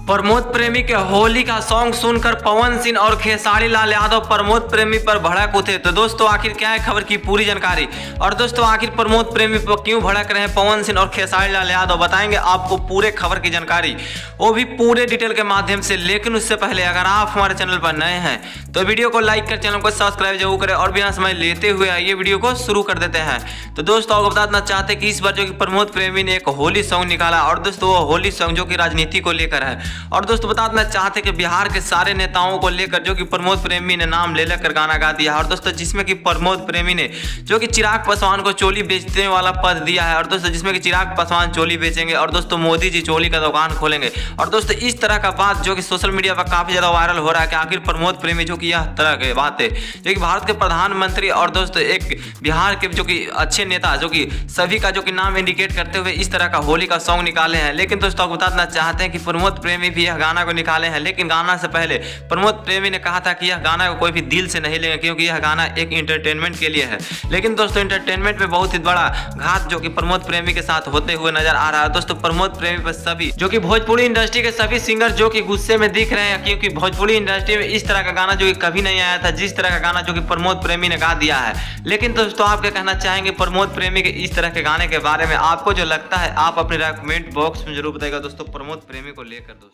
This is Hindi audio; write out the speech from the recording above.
प्रमोद प्रेमी के होली का सॉन्ग सुनकर पवन सिंह और खेसारी लाल यादव प्रमोद प्रेमी पर भड़क उठे। तो दोस्तों आखिर क्या है खबर की पूरी जानकारी, और दोस्तों आखिर प्रमोद प्रेमी पर क्यों भड़क रहे हैं पवन सिंह और खेसारी लाल यादव, बताएंगे आपको पूरे खबर की जानकारी, वो भी पूरे डिटेल के माध्यम से। लेकिन उससे पहले अगर आप हमारे चैनल पर नए हैं तो वीडियो को लाइक कर चैनल को सब्सक्राइब जरूर करें, और बिना समय लेते हुए आइए वीडियो को शुरू कर देते हैं। तो दोस्तों आपको बताना चाहते हैं कि इस बार जो कि प्रमोद प्रेमी ने एक होली सॉन्ग निकाला, और दोस्तों वो होली सॉन्ग जो कि राजनीति को लेकर है। और दोस्तों बताना चाहते हैं कि बिहार के सारे नेताओं को लेकर जो कि प्रमोद प्रेमी ने नाम ले लेकर गाना गा दिया है। और दोस्तों जिसमें कि प्रमोद प्रेमी ने जो कि चिराग पासवान को चोली बेचने वाला पद दिया है, और दोस्तों जिसमें कि चिराग पासवान चोली बेचेंगे और दोस्तों मोदी जी चोली का दुकान खोलेंगे। और दोस्तों इस तरह का बात जो कि सोशल मीडिया पर काफी ज्यादा वायरल हो रहा है कि आखिर प्रमोद प्रेमी जो कि यह तरह की बात है जो कि भारत के प्रधानमंत्री और दोस्तों एक बिहार के जो कि अच्छे नेता जो कि सभी का जो कि नाम इंडिकेट करते हुए इस तरह का होली का सॉन्ग निकाले हैं। लेकिन दोस्तों आपको बताना चाहते हैं कि प्रमोद प्रेमी भी यह गाना को निकाले हैं, लेकिन गाना से पहले प्रमोद प्रेमी ने कहा था कि यह गाना को कोई भी दिल से नहीं लेंगे क्योंकि यह गाना एक इंटरटेनमेंट के लिए है। लेकिन दोस्तों इंटरटेनमेंट में बहुत ही बड़ा घात जो कि प्रमोद प्रेमी के साथ होते हुए नजर आ रहा है। दोस्तों प्रमोद प्रेमी पर सभी जो कि भोजपुरी इंडस्ट्री के सभी सिंगर जो कि गुस्से में दिख रहे हैं, क्योंकि भोजपुरी इंडस्ट्री में इस तरह का गाना जो कि कभी नहीं आया था, जिस तरह का गाना जो कि प्रमोद प्रेमी ने गा दिया है। लेकिन दोस्तों आप क्या कहना चाहेंगे प्रमोद प्रेमी के इस तरह के गाने के बारे में? आपको जो लगता है आप अपने कमेंट बॉक्स में जरूर बताइएगा दोस्तों प्रमोद प्रेमी को लेकर। दोस्तों